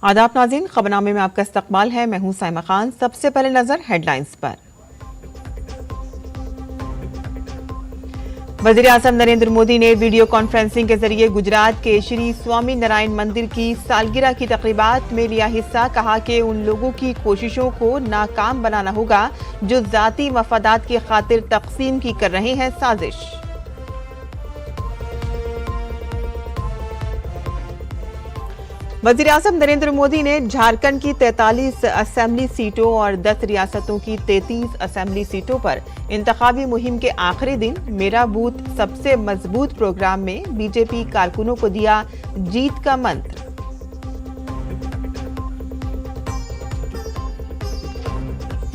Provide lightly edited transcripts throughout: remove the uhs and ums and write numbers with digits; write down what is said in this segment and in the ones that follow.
आदाब नाज़रीन, खबरनामे में आपका इस्तकबाल है। मैं हूं साइमा खान। सबसे पहले नजर हेडलाइंस पर। वज़ीर-ए-आज़म नरेंद्र मोदी ने वीडियो कॉन्फ्रेंसिंग के जरिए गुजरात के श्री स्वामी नारायण मंदिर की सालगिरह की तकरीबात में लिया हिस्सा। कहा कि उन लोगों की कोशिशों को नाकाम बनाना होगा जो जाती मफादात की खातिर तकसीम की कर रहे हैं साजिश। वज़ीर-ए-आज़म नरेंद्र मोदी ने झारखंड की 43 असेंबली सीटों और 10 रियासतों की 33 असेंबली सीटों पर इंतखाबी मुहिम के आखिरी दिन मेरा बूथ सबसे मजबूत प्रोग्राम में बीजेपी कारकुनों को दिया जीत का मंत्र।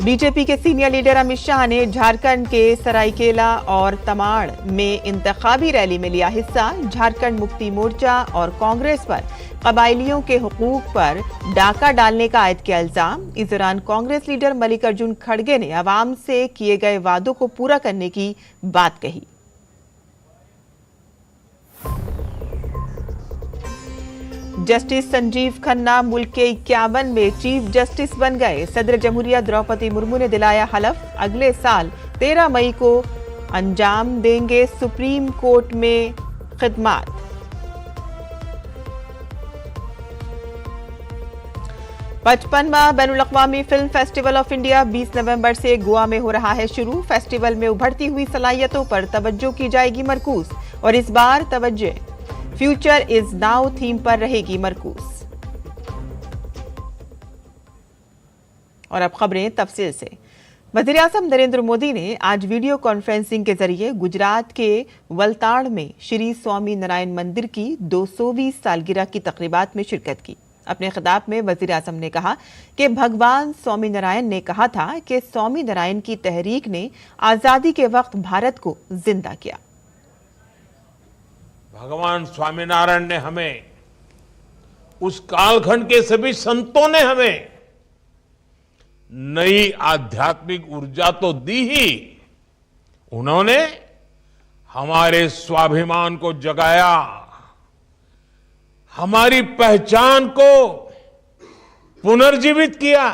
बीजेपी के सीनियर लीडर अमित शाह ने झारखंड के सरायकेला और तमाड़ में इंतखाबी रैली में लिया हिस्सा। झारखंड मुक्ति मोर्चा और कांग्रेस पर कबायलियों के हुकूक पर डाका डालने का आयद किया इल्जाम। इस दौरान कांग्रेस लीडर मल्लिकार्जुन खड़गे ने अवाम से किए गए वादों को पूरा करने की बात कही। जस्टिस संजीव खन्ना मुल्क के 51 में चीफ जस्टिस बन गए। सदर जमहूरिया द्रौपदी मुर्मू ने दिलाया हलफ। अगले साल 13 मई को अंजाम देंगे सुप्रीम कोर्ट में खिदमत। पचपनवां बैनुल-अक़वामी फिल्म फेस्टिवल ऑफ इंडिया 20 नवंबर से गोवा में हो रहा है शुरू। फेस्टिवल में उभरती हुई सलाहियतों पर तवज्जो की जाएगी मरकूज और इस बार तवज्जो फ्यूचर इज नाउ थीम पर रहेगी मरकूज। और अब खबरें तफसील से। वज़ीर-ए-आज़म नरेंद्र मोदी ने आज वीडियो कॉन्फ्रेंसिंग के जरिए गुजरात के वलताड़ में श्री स्वामी नारायण मंदिर की 200वीं सालगिरह की तकरीबात में शिरकत की। अपने खिताब में वज़ीर-ए-आज़म ने कहा कि भगवान स्वामी नारायण ने कहा था कि स्वामी नारायण की तहरीक ने आजादी के वक्त भारत को जिंदा किया। भगवान स्वामीनारायण ने हमें, उस कालखंड के सभी संतों ने हमें नई आध्यात्मिक ऊर्जा तो दी ही, उन्होंने हमारे स्वाभिमान को जगाया, हमारी पहचान को पुनर्जीवित किया।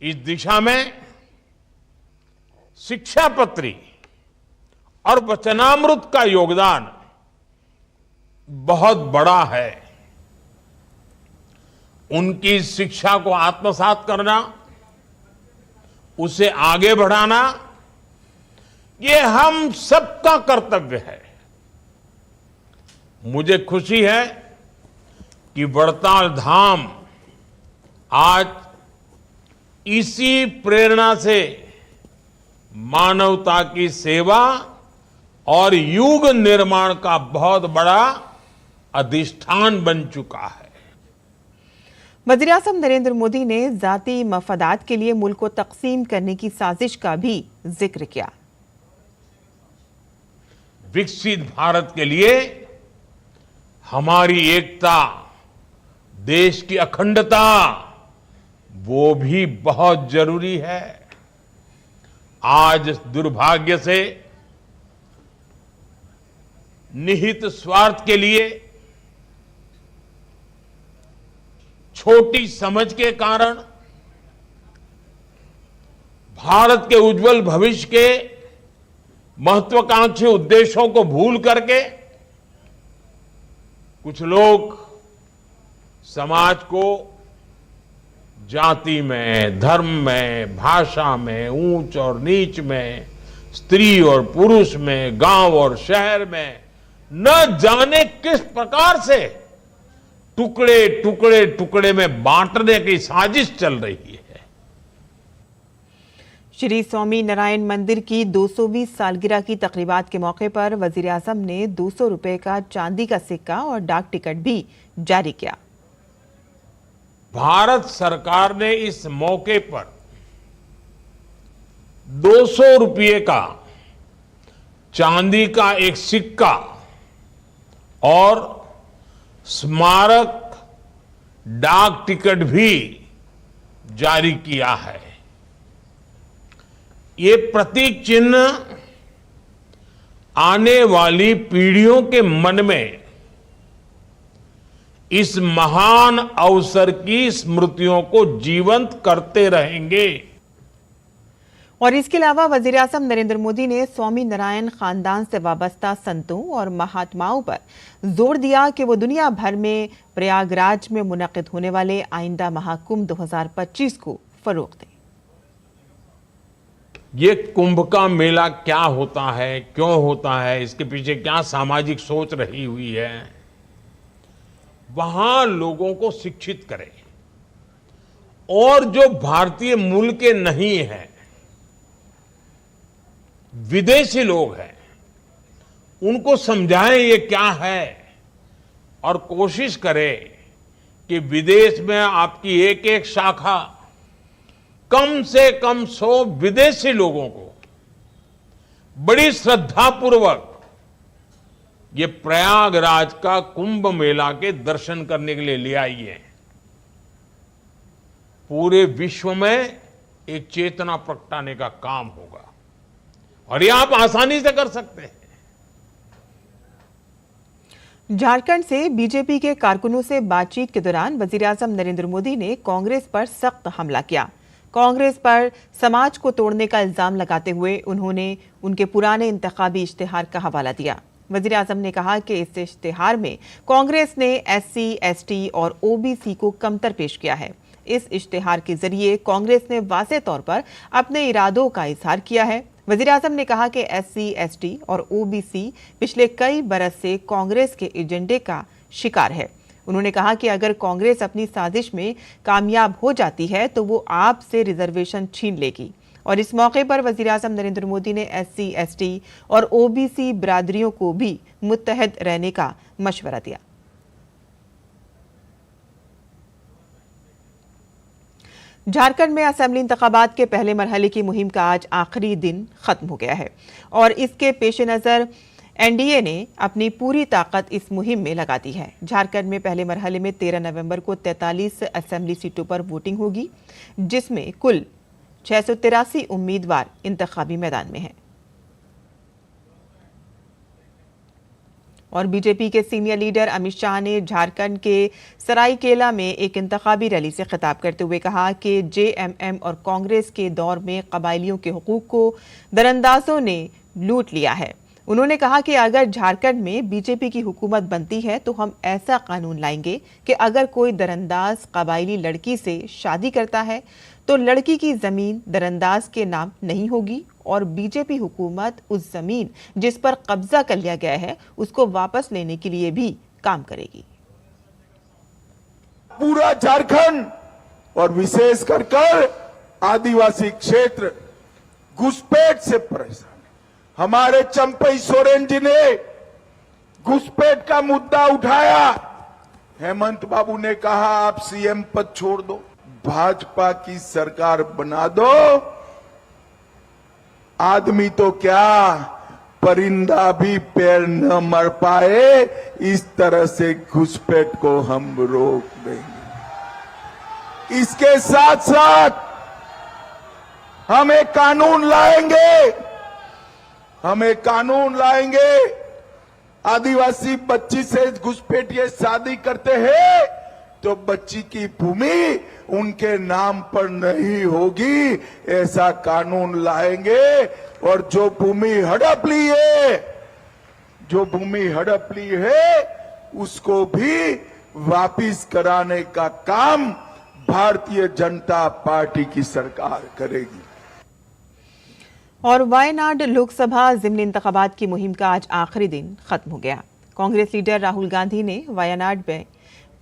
इस दिशा में शिक्षापत्री और वचनामृत का योगदान बहुत बड़ा है। उनकी शिक्षा को आत्मसात करना, उसे आगे बढ़ाना, ये हम सबका कर्तव्य है। मुझे खुशी है कि वड़ताल धाम आज इसी प्रेरणा से मानवता की सेवा और युग निर्माण का बहुत बड़ा अधिष्ठान बन चुका है। वज़ीर-ए-आज़म नरेंद्र मोदी ने जाती मफादात के लिए मुल्क को तकसीम करने की साजिश का भी जिक्र किया। विकसित भारत के लिए हमारी एकता, देश की अखंडता, वो भी बहुत जरूरी है। आज दुर्भाग्य से निहित स्वार्थ के लिए, छोटी समझ के कारण भारत के उज्जवल भविष्य के महत्वाकांक्षी उद्देश्यों को भूल करके कुछ लोग समाज को जाति में, धर्म में, भाषा में, ऊंच और नीच में, स्त्री और पुरुष में, गांव और शहर में न जाने किस प्रकार से टुकड़े टुकड़े टुकड़े में बांटने की साजिश चल रही है। श्री स्वामी नारायण मंदिर की 200वीं सालगिरह की तकरीबात के मौके पर वज़ीर-ए-आज़म ने 200 रुपए का चांदी का सिक्का और डाक टिकट भी जारी किया। भारत सरकार ने इस मौके पर 200 रुपये का चांदी का एक सिक्का और स्मारक डाक टिकट भी जारी किया है। ये प्रतीक चिन्ह आने वाली पीढ़ियों के मन में इस महान अवसर की स्मृतियों को जीवंत करते रहेंगे। और इसके अलावा वजीर आजम नरेंद्र मोदी ने स्वामी नारायण खानदान से वाबस्ता संतों और महात्माओं पर जोर दिया कि वो दुनिया भर में प्रयागराज में मुनक्किद होने वाले आइंदा महाकुंभ 2025 को फरोग दें। ये कुंभ का मेला क्या होता है, क्यों होता है, इसके पीछे क्या सामाजिक सोच रही हुई है, वहां लोगों को शिक्षित करें। और जो भारतीय मूल के नहीं है, विदेशी लोग हैं, उनको समझाएं ये क्या है, और कोशिश करें कि विदेश में आपकी एक एक शाखा कम से कम 100 विदेशी लोगों को बड़ी श्रद्धापूर्वक ये प्रयागराज का कुंभ मेला के दर्शन करने के लिए ले आइए। पूरे विश्व में एक चेतना प्रगटाने का काम होगा और ये आप आसानी से कर सकते हैं। झारखंड से बीजेपी के कारकुनों से बातचीत के दौरान वजीर आजम नरेंद्र मोदी ने कांग्रेस पर सख्त हमला किया। कांग्रेस पर समाज को तोड़ने का इल्जाम लगाते हुए उन्होंने उनके पुराने इंतखाबी इश्तिहार का हवाला दिया। वजीर आजम ने कहा कि इस इश्तिहार में कांग्रेस ने SC, ST और OBC को कमतर पेश किया है। इस इश्तिहार के जरिए कांग्रेस ने वाज़ेह तौर पर अपने इरादों का इजहार किया है। वजीर आजम ने कहा कि SC, ST और OBC पिछले कई बरस से कांग्रेस के एजेंडे का शिकार है। उन्होंने कहा कि अगर कांग्रेस अपनी साजिश में कामयाब हो जाती है तो वो आपसे रिजर्वेशन छीन लेगी। और इस मौके पर वजीर आजम नरेंद्र मोदी ने SC, ST और OBC बिरादरियों को भी मुत्तहद रहने का मशवरा दिया। झारखंड में असेंबली इंतखाबात के पहले मरहले की मुहिम का आज आखिरी दिन खत्म हो गया है और इसके पेश नज़र NDA ने अपनी पूरी ताकत इस मुहिम में लगा दी है। झारखंड में पहले मरहले में 13 नवंबर को 43 असेंबली सीटों पर वोटिंग होगी, जिसमें कुल 683 उम्मीदवार इंतखाबी मैदान में हैं। और बीजेपी के सीनियर लीडर अमित शाह ने झारखंड के सरायकेला में एक इंतखाबी रैली से खिताब करते हुए कहा कि JMM और कांग्रेस के दौर में कबायलियों के हुकूक को दरअंदाजों ने लूट लिया है। उन्होंने कहा कि अगर झारखंड में बीजेपी की हुकूमत बनती है तो हम ऐसा कानून लाएंगे कि अगर कोई दरअंदाज कबायली लड़की से शादी करता है तो लड़की की जमीन दरअंदाज के नाम नहीं होगी और बीजेपी हुकूमत उस जमीन जिस पर कब्जा कर लिया गया है उसको वापस लेने के लिए भी काम करेगी। पूरा झारखंड और विशेष कर आदिवासी क्षेत्र घुसपैठ से परेशान है। हमारे चंपई सोरेन जी ने घुसपैठ का मुद्दा उठाया। हेमंत बाबू ने कहा आप CM पद छोड़ दो, भाजपा की सरकार बना दो। आदमी तो क्या, परिंदा भी पैर न मर पाए, इस तरह से घुसपैठ को हम रोक देंगे। इसके साथ साथ हम एक कानून लाएंगे, आदिवासी बच्ची से घुसपैठिए शादी करते हैं तो बच्ची की भूमि उनके नाम पर नहीं होगी, ऐसा कानून लाएंगे। और जो भूमि हड़प ली है उसको भी वापिस कराने का काम भारतीय जनता पार्टी की सरकार करेगी। और वायनाड लोकसभा ज़िमनी इंतखाबात की मुहिम का आज आखिरी दिन खत्म हो गया। कांग्रेस लीडर राहुल गांधी ने वायनाड में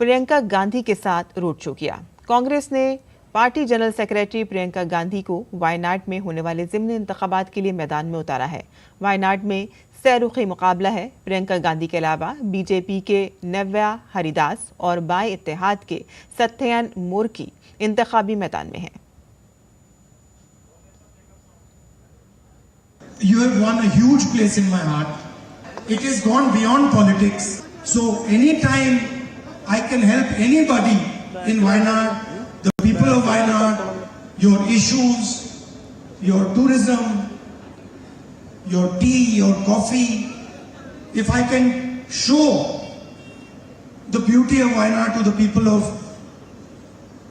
प्रियंका गांधी के साथ रोड शो किया। कांग्रेस ने party general secretary Priyanka Gandhi को वायनाड में होने वाले ज़िमनी इंतखाबात के लिए मैदान में उतारा है। वायनाड में सैरुखी मुकाबला है। प्रियंका गांधी के अलावा बीजेपी के नव्या हरिदास और बाय इत्तेहाद के सत्यन मोर्की इंतखाबी मैदान में हैं। You have won a huge place in my heart. It has gone beyond politics. So anytime I can help anybody in Wayanad, the people of Wayanad, your issues, your tourism, your tea, your coffee, if I can show the beauty of Wayanad to the people of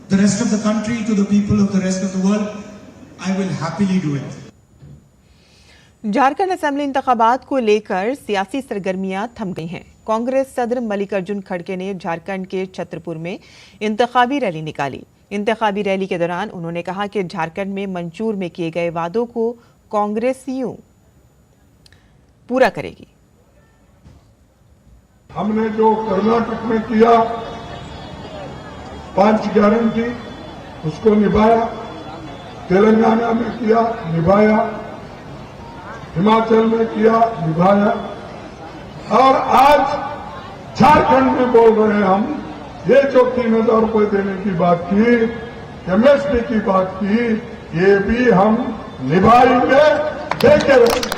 the rest of the country, to the people of the rest of the world, I will happily do it. Jharkhand assembly इंतखाबात को लेकर सियासी सरगर्मियां थम गई हैं। कांग्रेस सदर मल्लिकार्जुन खड़गे ने झारखंड के छतरपुर में इंतखाबी रैली निकाली। इंतखाबी रैली के दौरान उन्होंने कहा कि झारखंड में मंचूर में किए गए वादों को कांग्रेसियों पूरा करेगी। हमने जो कर्नाटक में किया 5 गारंटी, उसको निभाया। तेलंगाना में किया, निभाया। हिमाचल में किया, निभाया। और आज झारखंड में बोल रहे हैं हम, ये जो 3,000 रुपए देने की बात की, एमएसपी की बात की, ये भी हम निभाएंगे, देखे रहेंगे।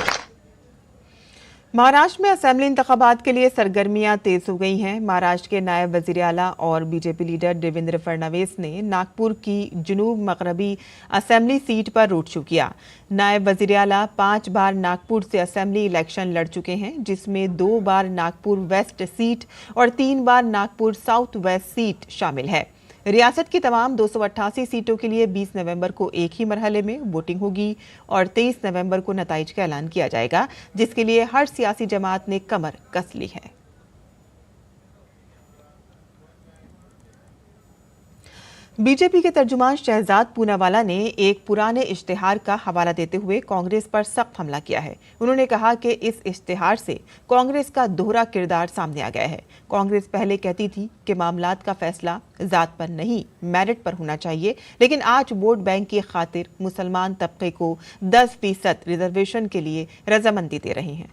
महाराष्ट्र में असेंबली इंतखाबात के लिए सरगर्मियां तेज हो गई हैं। महाराष्ट्र के नायब वजीर आला और बीजेपी लीडर देवेंद्र फडणवीस ने नागपुर की जनूब मगरबी असेंबली सीट पर रोड शो किया। नायब वजीर आला 5 बार नागपुर से असेंबली इलेक्शन लड़ चुके हैं, जिसमें 2 बार नागपुर वेस्ट सीट और 3 बार नागपुर साउथ वेस्ट सीट शामिल है। रियासत की तमाम 288 सीटों के लिए 20 नवंबर को एक ही मरहले में वोटिंग होगी और 23 नवंबर को नतीजे का ऐलान किया जाएगा, जिसके लिए हर सियासी जमात ने कमर कस ली है। बीजेपी के तर्जुमान शहजाद पूनावाला ने एक पुराने इश्तिहार का हवाला देते हुए कांग्रेस पर सख्त हमला किया है। उन्होंने कहा कि इस इश्तिहार से कांग्रेस का दोहरा किरदार सामने आ गया है। कांग्रेस पहले कहती थी कि मामलात का फैसला जात पर नहीं, मेरिट पर होना चाहिए, लेकिन आज वोट बैंक की खातिर मुसलमान तबके को 10% रिजर्वेशन के लिए रजामंदी दे रहे हैं।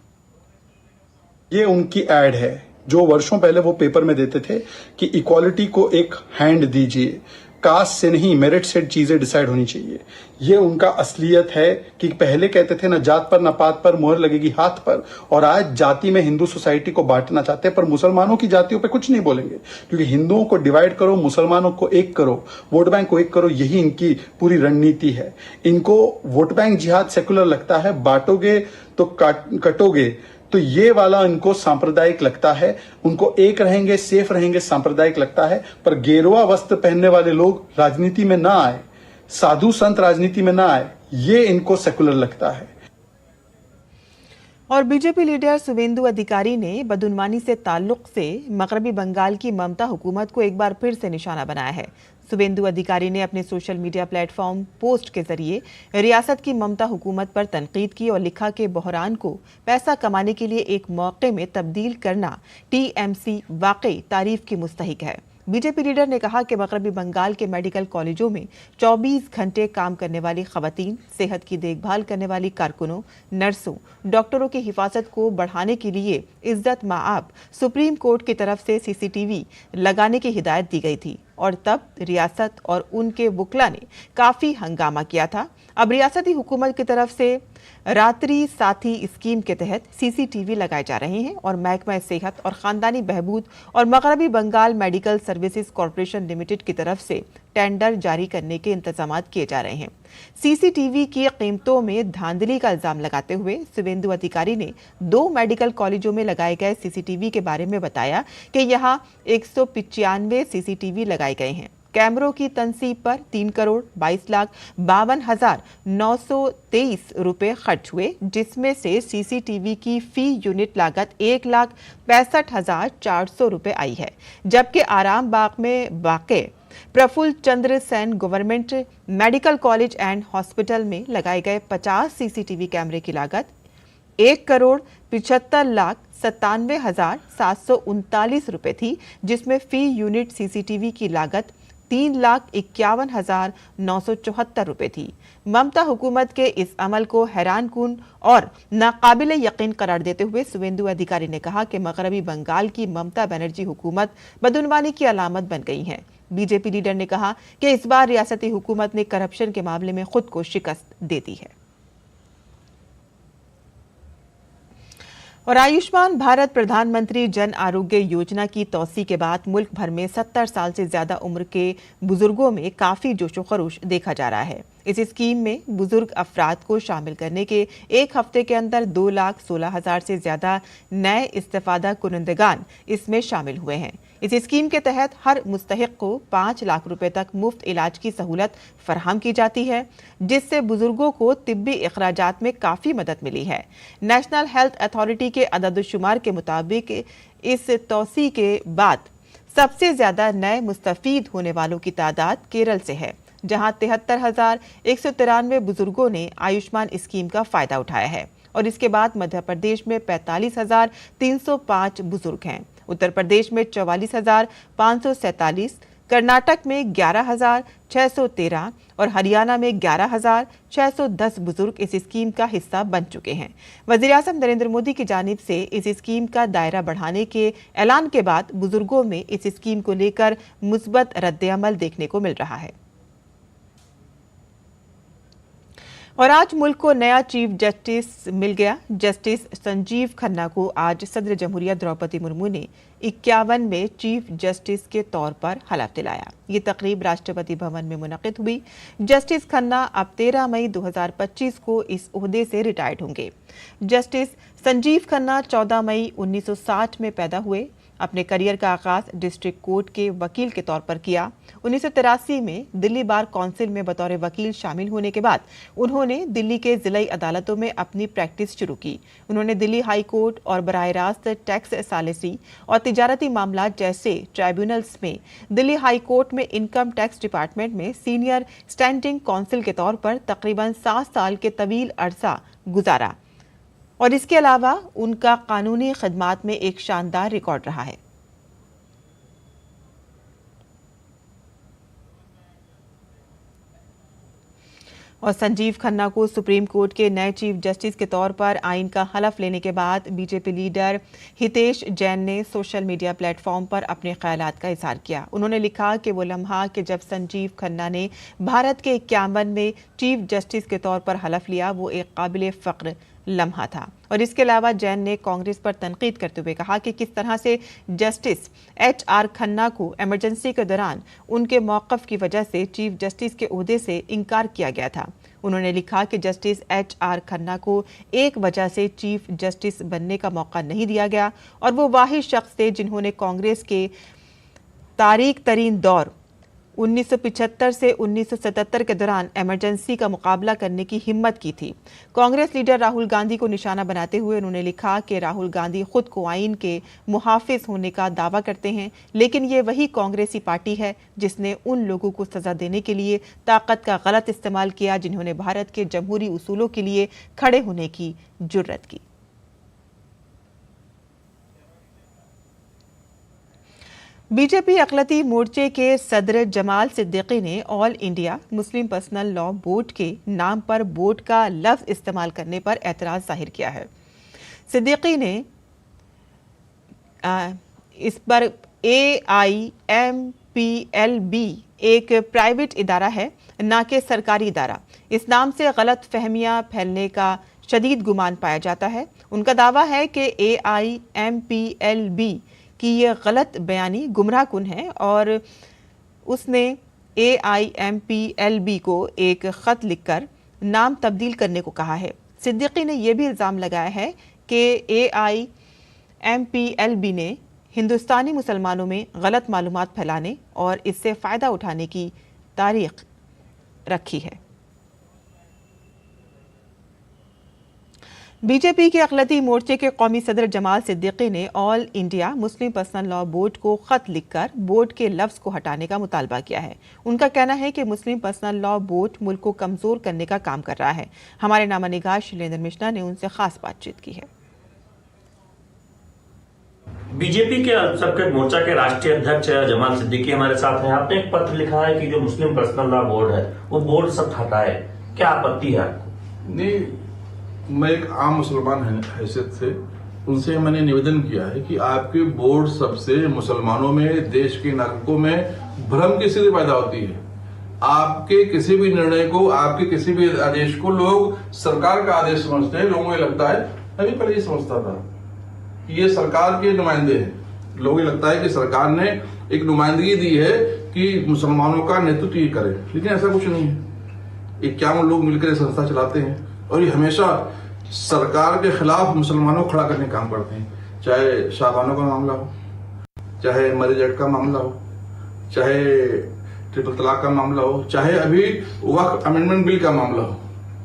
ये उनकी एड है जो वर्षों पहले वो पेपर में देते थे कि इक्वालिटी को एक हैंड दीजिए, कास्ट से नहीं मेरिट से चीजें डिसाइड होनी चाहिए। ये उनका असलियत है कि पहले कहते थे ना जात पर ना पात पर मोहर लगेगी हाथ पर, और आज जाति में हिंदू सोसाइटी को बांटना चाहते हैं, पर मुसलमानों की जातियों पे कुछ नहीं बोलेंगे, क्योंकि हिंदुओं को डिवाइड करो, मुसलमानों को एक करो, वोट बैंक को एक करो, यही इनकी पूरी रणनीति है। इनको वोट बैंक जिहाद सेकुलर लगता है, बांटोगे तो कटोगे, तो ये वाला इनको सांप्रदायिक लगता है। उनको एक रहेंगे, सेफ रहेंगे, सांप्रदायिक लगता है। पर गेरुआ वस्त्र पहनने वाले लोग राजनीति में ना आए, साधु संत राजनीति में ना आए, ये इनको सेकुलर लगता है। और बीजेपी लीडर शुवेंदु अधिकारी ने बदउनवानी से ताल्लुक से मगरबी बंगाल की ममता हुकूमत को एक बार फिर से निशाना बनाया है। शुवेंदु अधिकारी ने अपने सोशल मीडिया प्लेटफॉर्म पोस्ट के जरिए रियासत की ममता हुकूमत पर तनकीद की और लिखा कि बहरान को पैसा कमाने के लिए एक मौके में तब्दील करना टीएमसी वाकई तारीफ की मुस्तहिक है। बीजेपी लीडर ने कहा कि मगरबी बंगाल के मेडिकल कॉलेजों में 24 घंटे काम करने वाली खवातीन, सेहत की देखभाल करने वाली कारकुनों, नर्सों, डॉक्टरों की हिफाजत को बढ़ाने के लिए इज्जत माआब सुप्रीम कोर्ट की तरफ से सीसीटीवी लगाने की हिदायत दी गई थी, और तब रियासत और उनके वुकला ने काफी हंगामा किया था। अब रियासती हुकूमत की तरफ से रात्रि साथी स्कीम के तहत सीसीटीवी लगाए जा रहे हैं और महकमा सेहत और खानदानी बहबूद और मगरबी Bengal medical services corporation limited की तरफ से टेंडर जारी करने के इंतजाम किए जा रहे हैं। सीसीटीवी की कीमतों में धांधली का इल्जाम लगाते हुए शुवेंदु अधिकारी ने 2 मेडिकल कॉलेजों में लगाए गए सीसीटीवी के बारे में बताया कि यहाँ 195 सीसीटीवी लगाए गए हैं। कैमरों की तनसीब पर 3,22,52,923 रुपए खर्च हुए, जिसमें से सीसीटीवी की फी यूनिट लागत 1,65,400 रुपए आई है, जबकि आराम बाग में वाक़े Prafulla Chandra Sen government medical college and hospital में लगाए गए 50 सीसीटीवी कैमरे की लागत 1,75,97,739 रुपए थी, जिसमें फी यूनिट सीसीटीवी की लागत 3,51,974 रुपए थी। ममता हुकूमत के इस अमल को हैरानकुन और नाकाबिल यकीन करार देते हुए शुवेंदु अधिकारी ने कहा कि मगरबी बंगाल की ममता बनर्जी हुकूमत बदउनवानी की अलामत बन गई है। बीजेपी लीडर ने कहा कि इस बार रियासती हुकूमत ने करप्शन के मामले में खुद को शिकस्त दे दी है। और आयुष्मान भारत प्रधानमंत्री जन आरोग्य योजना की तौसी के बाद मुल्क भर में 70 साल से ज्यादा उम्र के बुजुर्गों में काफी जोशो खरोश देखा जा रहा है। इस स्कीम में बुजुर्ग अफराद को शामिल करने के एक हफ्ते के अंदर 2,16,000 से ज्यादा नए इस्तेफादा कुनंदगान इसमें शामिल हुए हैं। इस स्कीम के तहत हर मुस्तहिक को 5 लाख रुपए तक मुफ्त इलाज की सहूलत फराहम की जाती है, जिससे बुजुर्गों को तिब्बी इखराजात में काफी मदद मिली है। नेशनल हेल्थ अथॉरिटी के अदद-ओ-शुमार के मुताबिक इस तौसी के बाद सबसे ज्यादा नए मुस्तफीद होने वालों की तादाद केरल से है, जहां 73,193 बुजुर्गों ने आयुष्मान स्कीम का फायदा उठाया है और इसके बाद मध्य प्रदेश में 45,305 बुजुर्ग हैं। उत्तर प्रदेश में 44,547, कर्नाटक में 11,613 और हरियाणा में 11,610 बुजुर्ग इस स्कीम का हिस्सा बन चुके हैं। वज़ीर-ए-आज़म नरेंद्र मोदी की जानिब से इस स्कीम का दायरा बढ़ाने के ऐलान के बाद बुजुर्गों में इस स्कीम को लेकर मुस्बत रद्द-ए-अमल देखने को मिल रहा है। और आज मुल्क को नया चीफ जस्टिस मिल गया। जस्टिस संजीव खन्ना को आज सदर जमहूरिया द्रौपदी मुर्मू ने 51 में चीफ जस्टिस के तौर पर हलफ दिलाया। ये तकरीब राष्ट्रपति भवन में मुनक़िद हुई। जस्टिस खन्ना अब 13 मई 2025 को इस ओहदे से रिटायर्ड होंगे। जस्टिस संजीव खन्ना 14 मई 1960 में पैदा हुए। अपने करियर का आगाज डिस्ट्रिक्ट कोर्ट के वकील के तौर पर किया। 1983 में दिल्ली बार काउंसिल में बतौर वकील शामिल होने के बाद उन्होंने दिल्ली के जिलाई अदालतों में अपनी प्रैक्टिस शुरू की। उन्होंने दिल्ली हाई कोर्ट और बराह रास्त टैक्स सालिसी और तिजारती मामला जैसे ट्राइब्यूनल्स में दिल्ली हाई कोर्ट में इनकम टैक्स डिपार्टमेंट में सीनियर स्टैंडिंग काउंसिल के तौर पर तकरीबन 7 साल के तवील अरसा गुजारा और इसके अलावा उनका कानूनी खिदमात में एक शानदार रिकॉर्ड रहा है। और संजीव खन्ना को सुप्रीम कोर्ट के नए चीफ जस्टिस के तौर पर आइन का हलफ लेने के बाद बीजेपी लीडर हितेश जैन ने सोशल मीडिया प्लेटफॉर्म पर अपने ख्यालात का इजहार किया। उन्होंने लिखा कि वो लम्हा कि जब संजीव खन्ना ने भारत के 51 में चीफ जस्टिस के तौर पर हलफ लिया, वो एक काबिल फ़ख्र लम्हा था। और इसके अलावा जैन ने कांग्रेस पर तनकीद करते हुए कहा कि किस तरह से जस्टिस HR खन्ना को इमरजेंसी के दौरान उनके मौक़िफ़ की वजह से चीफ जस्टिस के ओहदे से इनकार किया गया था। उन्होंने लिखा कि जस्टिस HR खन्ना को एक वजह से चीफ जस्टिस बनने का मौका नहीं दिया गया और वो वाहिद शख्स थे जिन्होंने कांग्रेस के तारीख तरीन दौर 1975 से 1977 के दौरान इमरजेंसी का मुकाबला करने की हिम्मत की थी। कांग्रेस लीडर राहुल गांधी को निशाना बनाते हुए उन्होंने लिखा कि राहुल गांधी खुद को आइन के मुहाफिज होने का दावा करते हैं, लेकिन ये वही कांग्रेसी पार्टी है जिसने उन लोगों को सजा देने के लिए ताकत का गलत इस्तेमाल किया जिन्होंने भारत के जमहूरी उसूलों के लिए खड़े होने की जुर्रत की। बीजेपी अक़लती मोर्चे के सदर जमाल सिद्दीकी ने all India Muslim personal law board के नाम पर बोर्ड का लफ्ज़ इस्तेमाल करने पर एतराज़ जाहिर किया है। सिद्दीकी ने इस पर AIMPLB एक प्राइवेट इदारा है, ना कि सरकारी इदारा। इस नाम से गलत फहमियाँ फैलने का शदीद गुमान पाया जाता है। उनका दावा है कि AIMPLB कि ये गलत बयानी गुमराहकुन है और उसने AIMPLB को एक ख़त लिखकर नाम तब्दील करने को कहा है। सिद्दीकी ने यह भी इल्ज़ाम लगाया है कि AIMPLB ने हिंदुस्तानी मुसलमानों में गलत मालूमात फैलाने और इससे फ़ायदा उठाने की तारीख रखी है। बीजेपी के अक़लती मोर्चे के कौमी सदर जमाल सिद्दीकी ने all India Muslim personal law board को ख़त लिखकर बोर्ड के लफ्ज़ को हटाने का मुतालबा किया है। उनका कहना है कि मुस्लिम पर्सनल लॉ बोर्ड मुल्क को कमज़ोर करने का काम कर रहा है। हमारे नामा निगाह शैलेंद्र मिश्रा ने उनसे ख़ास बातचीत की है। बीजेपी के अल्पसंख्यक मोर्चा के राष्ट्रीय अध्यक्ष जमाल सिद्दीकी हमारे साथ हैं। आपने एक पत्र लिखा है कि जो मुस्लिम पर्सनल लॉ बोर्ड है वो बोर्ड सब हटाए, क्या आपत्ति है आपको? नहीं, मैं एक आम मुसलमान हैसियत से उनसे मैंने निवेदन किया है कि आपके बोर्ड सबसे मुसलमानों में, देश के नागरिकों में भ्रम की स्थिति पैदा होती है। आपके किसी भी निर्णय को, आपके किसी भी आदेश को लोग सरकार का आदेश समझते हैं। लोगों को लगता है, अभी पहले ये समझता था कि ये सरकार के नुमाइंदे हैं। लोगों को लगता है कि सरकार ने एक नुमाइंदगी दी है कि मुसलमानों का नेतृत्व ये करे, लेकिन ऐसा कुछ नहीं है। 51 लोग मिलकर ये संस्था चलाते हैं और ये हमेशा सरकार के खिलाफ मुसलमानों को खड़ा करने का काम करते हैं, चाहे शाबानों का मामला हो, चाहे मैरिज एक्ट का मामला हो, चाहे ट्रिपल तलाक का मामला हो, चाहे अभी वक्फ अमेंडमेंट बिल का मामला हो।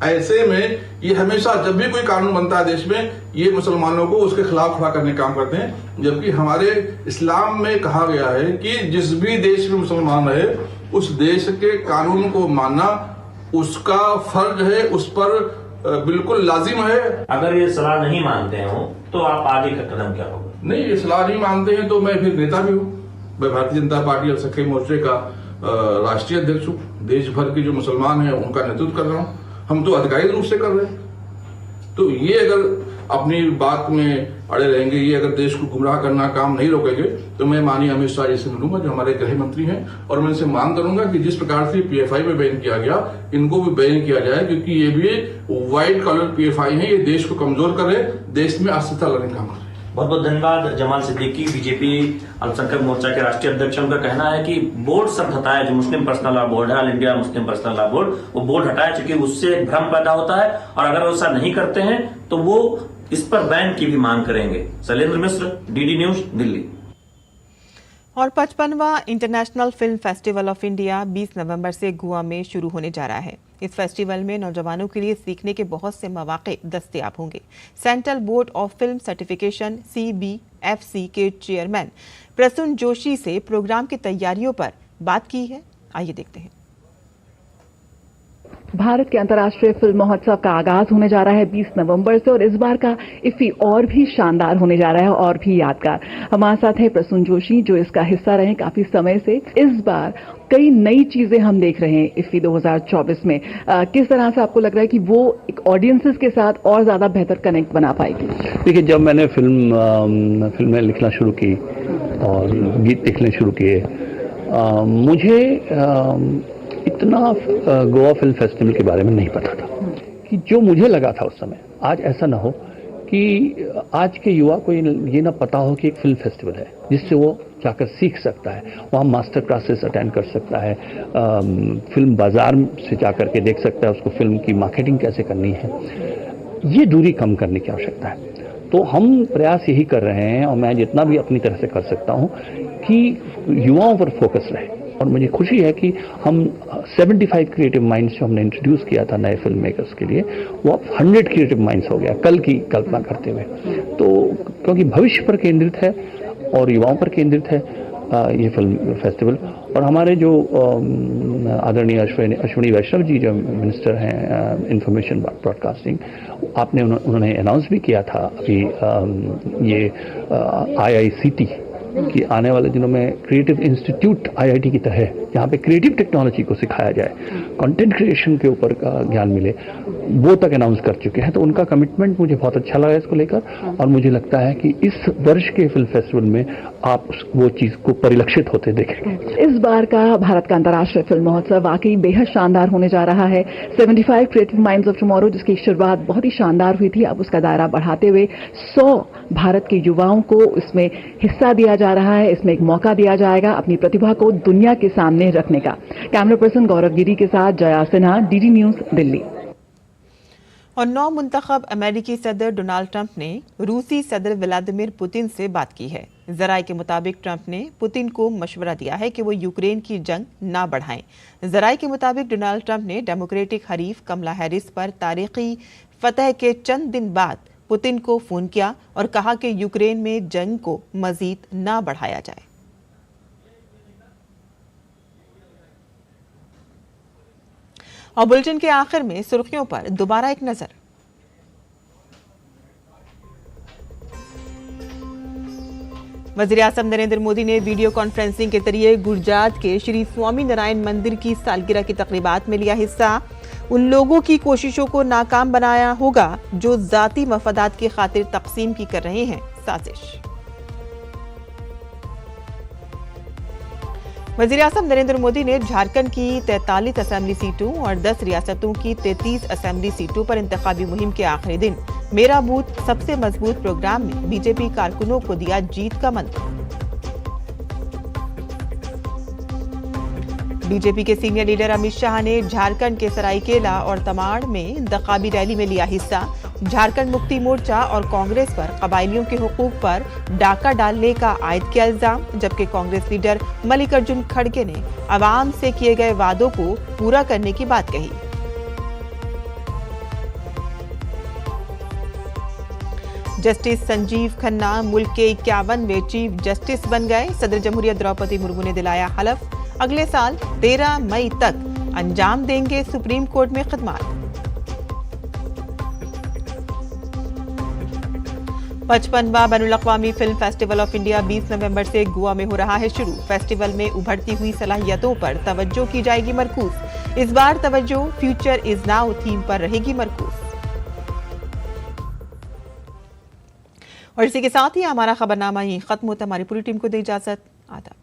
ऐसे में ये हमेशा जब भी कोई कानून बनता है देश में, ये मुसलमानों को उसके खिलाफ खड़ा करने का काम करते हैं। जबकि हमारे इस्लाम में कहा गया है कि जिस भी देश में मुसलमान रहे उस देश के कानून को मानना उसका फर्ज है, उस पर बिल्कुल लाजिम है। अगर ये सलाह नहीं मानते हो तो आप आगे का कदम क्या होगा? नहीं, ये सलाह नहीं मानते हैं तो मैं फिर नेता भी हूँ। मैं भारतीय जनता पार्टी और सखे मोर्चे का राष्ट्रीय अध्यक्ष हूँ। देश भर के जो मुसलमान हैं उनका नेतृत्व कर रहा हूँ। हम तो अधिकारित रूप से कर रहे हैं। तो ये अगर अपनी बात में अड़े रहेंगे, ये अगर देश को गुमराह करना काम नहीं रोकेंगे, तो मैं माननीय अमित शाह जी से मिलूंगा जो हमारे गृह मंत्री हैं, और मैं इनसे मांग करूंगा कि जिस प्रकार से पीएफआई में बैन किया गया, इनको भी बैन किया जाए, क्योंकि ये भी व्हाइट कॉलर पीएफआई है। ये देश को कमजोर कर रहे, देश में अस्थिरता लाने का काम कर रहे हैं। बहुत बहुत धन्यवाद। जमाल सिद्दीकी, बीजेपी अल्पसंख्यक मोर्चा के राष्ट्रीय अध्यक्ष, उनका कहना है कि बोर्ड सब हटाए, जो मुस्लिम पर्सनल लॉ बोर्ड है, all India Muslim personal law board, वो बोर्ड हटाए, चूंकि उससे एक भ्रम पैदा होता है और अगर वो ऐसा नहीं करते हैं तो वो इस पर बैन की भी मांग करेंगे। Shailendra Mishra, DD news, Delhi. और 55वां international film festival of India 20 नवंबर से गोवा में शुरू होने जा रहा है। इस फेस्टिवल में नौजवानों के लिए सीखने के बहुत से मौके दस्तयाब होंगे। Central board of film certification CBFC के चेयरमैन प्रसून जोशी से प्रोग्राम की तैयारियों पर बात की है। आइए देखते हैं। भारत के अंतर्राष्ट्रीय फिल्म महोत्सव का आगाज होने जा रहा है 20 नवंबर से, और इस बार का इफ्फी और भी शानदार होने जा रहा है और भी यादगार। हमारे साथ है प्रसून जोशी, जो इसका हिस्सा रहे काफी समय से। इस बार कई नई चीजें हम देख रहे हैं इफ्फी 2024 में। किस तरह से आपको लग रहा है कि वो एक ऑडियंसेस के साथ और ज्यादा बेहतर कनेक्ट बना पाएगी? देखिए, जब मैंने फिल्में लिखना शुरू की और गीत लिखने शुरू किए, मुझे इतना गोवा फिल्म फेस्टिवल के बारे में नहीं पता था। कि जो मुझे लगा था उस समय, आज ऐसा ना हो कि आज के युवा को ये ना पता हो कि एक फिल्म फेस्टिवल है जिससे वो जाकर सीख सकता है, वहाँ मास्टर क्लासेस अटेंड कर सकता है, फिल्म बाजार से जाकर के देख सकता है उसको फिल्म की मार्केटिंग कैसे करनी है। ये दूरी कम करने की आवश्यकता है। तो हम प्रयास यही कर रहे हैं, और मैं जितना भी अपनी तरह से कर सकता हूँ कि युवाओं पर फोकस रहे। और मुझे खुशी है कि हम 75 क्रिएटिव माइंड्स जो हमने इंट्रोड्यूस किया था नए फिल्म मेकर्स के लिए, वो अब 100 क्रिएटिव माइंड्स हो गया कल की कल्पना करते हुए। तो क्योंकि भविष्य पर केंद्रित है और युवाओं पर केंद्रित है ये फिल्म फेस्टिवल। और हमारे जो आदरणीय अश्विनी वैष्णव जी जो मिनिस्टर हैं इंफॉर्मेशन ब्रॉडकास्टिंग, उन्होंने अनाउंस भी किया था अभी ये IICT कि आने वाले दिनों में क्रिएटिव इंस्टीट्यूट IIT की तरह जहाँ पे क्रिएटिव टेक्नोलॉजी को सिखाया जाए, कंटेंट क्रिएशन के ऊपर का ज्ञान मिले, वो तक अनाउंस कर चुके हैं। तो उनका कमिटमेंट मुझे बहुत अच्छा लगा इसको लेकर, और मुझे लगता है कि इस वर्ष के फिल्म फेस्टिवल में आप वो चीज को परिलक्षित होते देखेंगे। इस बार का भारत का अंतर्राष्ट्रीय फिल्म महोत्सव वाकई बेहद शानदार होने जा रहा है। 75 क्रिएटिव माइंड्स ऑफ टुमारो, जिसकी शुरुआत बहुत ही शानदार हुई थी, अब उसका दायरा बढ़ाते हुए 100 भारत के युवाओं को इसमें हिस्सा दिया जा रहा है। इसमें एक मौका दिया जाएगा अपनी प्रतिभा को दुनिया के सामने रखने का। कैमरा पर्सन गौरव गिरी के साथ जया सिन्हा, DD न्यूज, दिल्ली। और नौ मुंतखब अमेरिकी सदर डोनाल्ड ट्रंप ने रूसी सदर व्लादिमीर पुतिन से बात की है। जराये के मुताबिक ट्रंप ने पुतिन को मशवरा दिया है कि वो यूक्रेन की जंग ना बढ़ाएं। जराये के मुताबिक डोनाल्ड ट्रंप ने डेमोक्रेटिक हरीफ कमला हैरिस पर तारीखी फतह के चंद दिन बाद पुतिन को फोन किया और कहा कि यूक्रेन में जंग को मजीद ना बढ़ाया जाए। और बुलेटिन के आखिर में सुर्खियों पर दोबारा एक नजर। वज़ीर-ए-आज़म नरेंद्र मोदी ने वीडियो कॉन्फ्रेंसिंग के जरिए गुजरात के श्री स्वामी नारायण मंदिर की सालगिरह की तकरीबात में लिया हिस्सा। उन लोगों की कोशिशों को नाकाम बनाया होगा जो जाती मफादात की खातिर तकसीम की कर रहे हैं साजिश। वज़ीर-ए-आज़म नरेंद्र मोदी ने झारखंड की 43 असेंबली सीटों और 10 रियासतों की 33 असेंबली सीटों पर इंतखाबी मुहिम के आखिरी दिन मेरा बूथ सबसे मजबूत प्रोग्राम में बीजेपी कारकुनों को दिया जीत का मंत्र। बीजेपी के सीनियर लीडर अमित शाह ने झारखंड के सरायकेला और तमाड़ में इंतखाबी रैली में लिया हिस्सा। झारखंड मुक्ति मोर्चा और कांग्रेस पर कबायलियों के हुकूक पर डाका डालने का आयद किया इल्जाम, जबकि कांग्रेस लीडर मल्लिकार्जुन खड़गे ने आवाम से किए गए वादों को पूरा करने की बात कही। जस्टिस संजीव खन्ना मुल्क के 51वें चीफ जस्टिस बन गए। सदर जमहूरियत द्रौपदी मुर्मू ने दिलाया हलफ, अगले साल 13 मई तक अंजाम देंगे सुप्रीम कोर्ट में खिदमत। 55वां बैनुल-अक़वामी फिल्म फेस्टिवल ऑफ इंडिया 20 नवंबर से गोवा में हो रहा है शुरू। फेस्टिवल में उभरती हुई सलाहियतों पर तवज्जो की जाएगी मरकूज। इस बार तवज्जो फ्यूचर इज नाउ थीम पर रहेगी मरकूज। और इसी के साथ ही हमारा खबरनामा यहीं खत्म होता है। हमारी पूरी टीम को दे इजाजत। आदाब।